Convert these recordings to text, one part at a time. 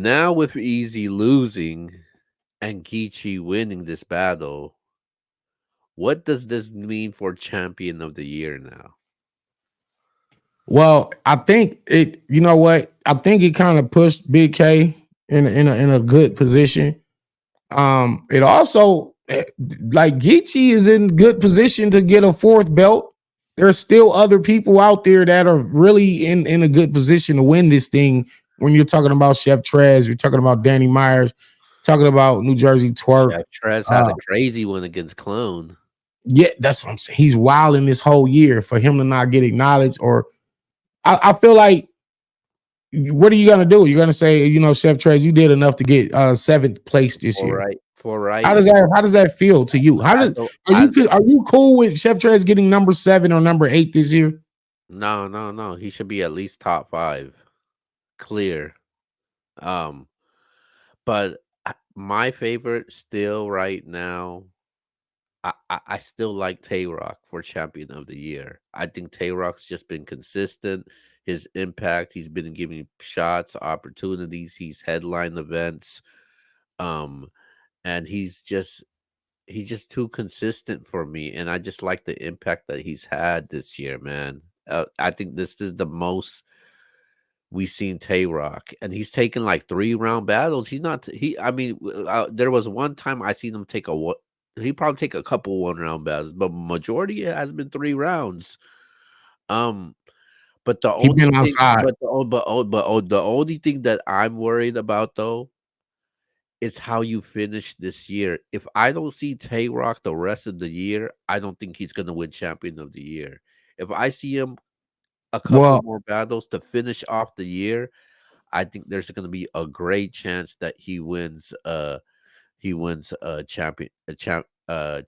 Now with Easy losing and Geechee winning this battle, what does this mean for champion of the year now? Well, I think it. You know what? I think it kind of pushed Big K in a good position. It also like Geechee is in good position to get a fourth belt. There's still other people out there that are really in a good position to win this thing. When you're talking about Chef Trez, you're talking about Danny Myers, talking about New Jersey Twerk. Chef Trez had a Uh, crazy one against Clone. yeah, that's what I'm saying. He's wilding this whole year for him to not get acknowledged. Or I feel like, what are you gonna do? You're gonna say, Chef Trez, you did enough to get seventh place this year. For right. How does that feel to you? How As does a, as are you cool with Chef Trez getting number 7 or number 8 this year? No, no, no. He should be at least top five. Clear. Um, but my favorite still right now, I still like Tay Rock for champion of the year. I think Tay Rock's just been consistent. His impact, he's been giving shots, opportunities, he's headlined events. Um, and he's just too consistent for me. And I just like the impact that he's had this year, man. I think this is the most we seen Tay Rock, and he's taken like 3 round battles. He's not he. I mean, there was one time I seen him take a what. He probably take a couple 1 round battles, but majority has been 3 rounds. Um, but the He only been thing, outside. the only thing that I'm worried about though is how you finish this year. If I don't see Tay Rock the rest of the year, I don't think he's gonna win champion of the year. If I see him a couple Well, more battles to finish off the year, I think there's going to be a great chance that he wins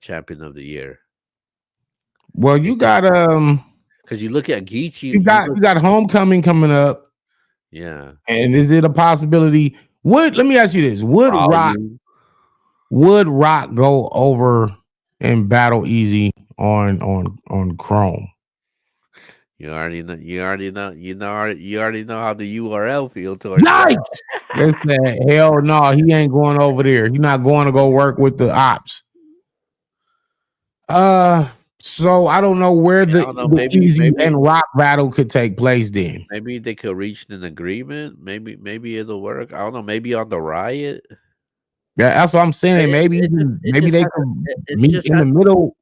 champion of the year. you got Because you look at Geechee, you got you got homecoming coming up, yeah, and is it a possibility? Would Let me ask you this: volume. Would Rock go over and battle Easy on Chrome? You already know how the URL feel towards that. Yikes! They said, hell no, he ain't going over there. He's not going to go work with the ops. Uh, so I don't know where I don't know. the Easy and Rock battle could take place then. Maybe they could reach an agreement. Maybe it'll work. I don't know. Maybe on the riot. Yeah, that's what I'm saying. It Maybe just they has could it's meet just in has the middle.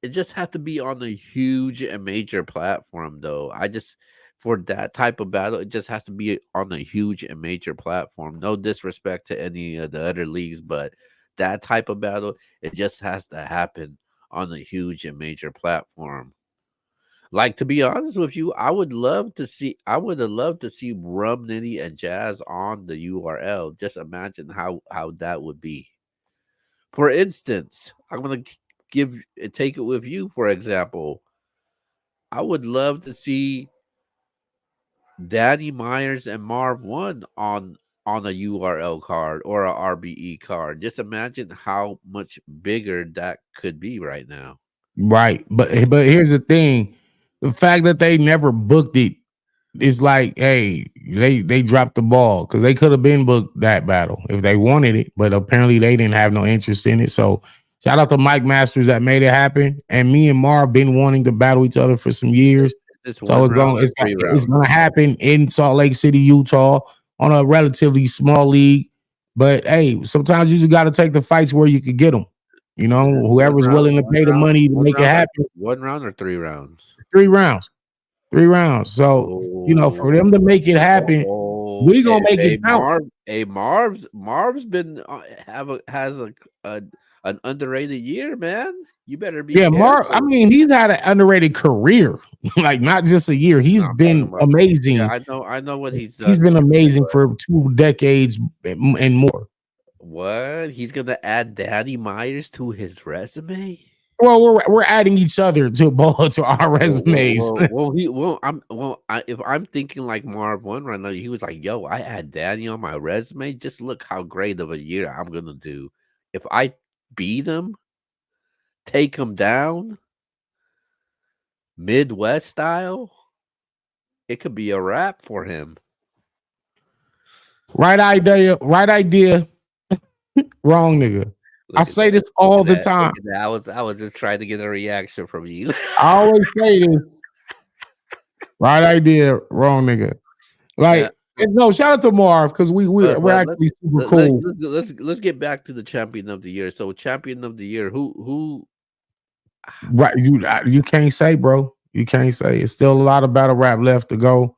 it just have to be on a huge and major platform though. I just for that type of battle, it just has to be on a huge and major platform. No disrespect to any of the other leagues, but that type of battle, it just has to happen on a huge and major platform. Like to be honest with you, I would have loved to see Rum Nitty and Jazz on the URL. Just imagine how that would be. For instance, I'm gonna give take it with you for example. I would love to see Danny Myers and Marv One on a URL card or a RBE card. Just imagine how much bigger that could be right now. Right. But here's the thing. The fact that they never booked it is like, hey, they dropped the ball because they could have been booked that battle if they wanted it, but apparently they didn't have no interest in it. So shout out to Mike Masters that made it happen. And me and Marv been wanting to battle each other for some years. Is this So one round or three it's rounds? gonna happen in Salt Lake City, Utah, on a relatively small league. But hey, sometimes you just got to take the fights where you could get them. Is this Whoever's willing to pay the money to make it happen. 1 round or 3 rounds? 3 rounds, 3 rounds. So for them to Oh, make it happen, we gonna make it count. Marv's been have a has a an underrated year, man. You better be Yeah, Mark. I careful. mean, he's had an underrated career, like not just a year. No, He's I'm talking been about. Yeah, amazing. I know what he's He's done been this year, amazing but for 2 decades and more. what? He's gonna add Danny Myers to his resume? Well, we're adding each other to our resumes. If I'm thinking like Marv One right now, he was like, "Yo, I had Danny on my resume. Just look how great of a year I'm gonna do. If I beat him, take him down, Midwest style, it could be a wrap for him." Right idea, right idea, wrong nigga. I Look at say that. this Look all at the that. Look time. at that. I was just trying to get a reaction from you. I always say this. Right idea, wrong nigga. Yeah. Like, no, shout out to Marv because we're But let's actually super let, let, cool. let's get back to the champion of the year. So champion of the year, who Right, you can't say, bro. You can't say. It's still a lot of battle rap left to go.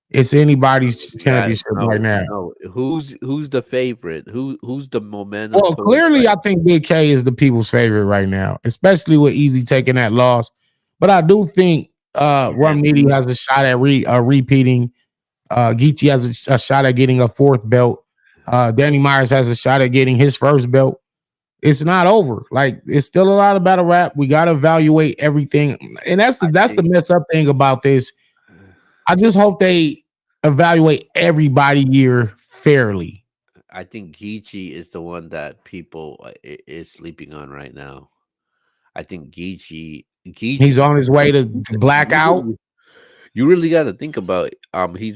It's anybody's that championship right no now. no who's the favorite? Who's the momentum Well, towards clearly, like I think Big K is the people's favorite right now, especially with Easy taking that loss. But I do think man, Rum Nitty has a shot at repeating. Geechee has a shot at getting a fourth belt. Danny Myers has a shot at getting his first belt. It's not over. Like it's still a lot of battle rap. We got to evaluate everything, and I that's the think mess up thing about this. I just hope they evaluate everybody year fairly. I think Geechee is the one that people is sleeping on right now. I think He's Geechee on his way to blackout. you really got to think about it.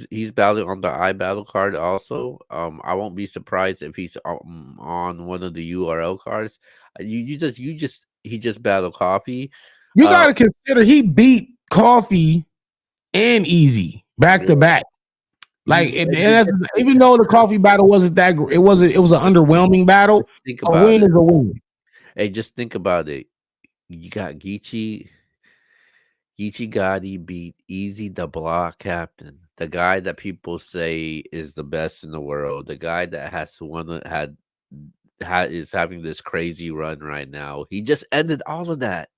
He's battling on the I battle card also. I won't be surprised if he's on one of the URL cards. You just he just battled Coffee. You Uh, got to consider he beat Coffee and Easy back to yeah, back. Like, and you that's, get to even though the Coffee battle wasn't that, it was an underwhelming battle. think A about win it. is a win. Hey, just think about it. You got Geechee Gotti beat Easy the Block Captain, the guy that people say is the best in the world, the guy that has one had is having this crazy run right now. He just ended all of that.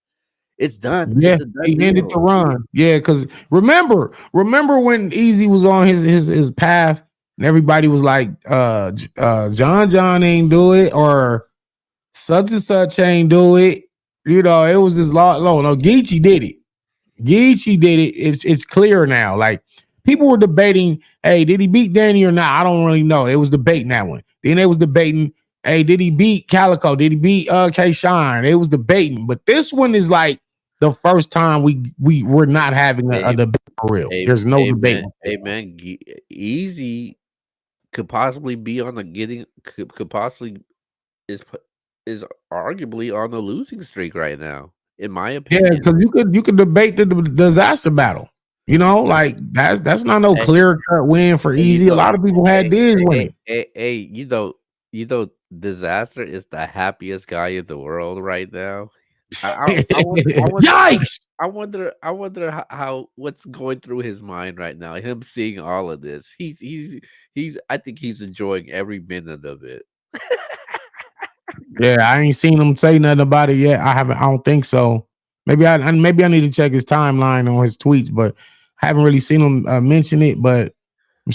It's done. Yeah, It's a done he ended the deal. run. Yeah, because remember when Easy was on his path and everybody was like, John ain't do it or such and such ain't do it. You know, it was this law. No, Geechee did it. Geechee did it. It's clear now. Like people were debating, hey, did he beat Danny or not? I don't really know. It was debating that one. Then they was debating, hey, did he beat Calico? Did he beat K Shine? It was debating. But this one is like the first time we're not having a Hey, debate for real. There's no debate. hey man, Easy could possibly be on the getting could possibly is p- is arguably on the losing streak right now, in my Yeah, opinion. because you could debate the disaster battle. You know, like that's not no Hey, clear cut win for hey, Easy. A lot of people had hey, Diz hey, winning. you know, Disaster is the happiest guy in the world right now. I wonder, Yikes! I wonder how what's going through his mind right now. Him seeing all of this, he's. I think he's enjoying every minute of it. Yeah, I ain't seen him say nothing about it yet. I haven't. I don't think so. Maybe I need to check his timeline on his tweets, but I haven't really seen him mention it. But I'm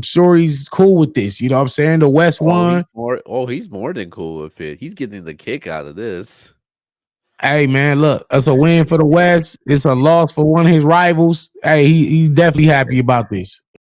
sure he's cool with this. You know what I'm saying? The West won. He's more than cool with it. He's getting the kick out of this. Hey man, look, it's a win for the West. It's a loss for one of his rivals. Hey, he's definitely happy about this.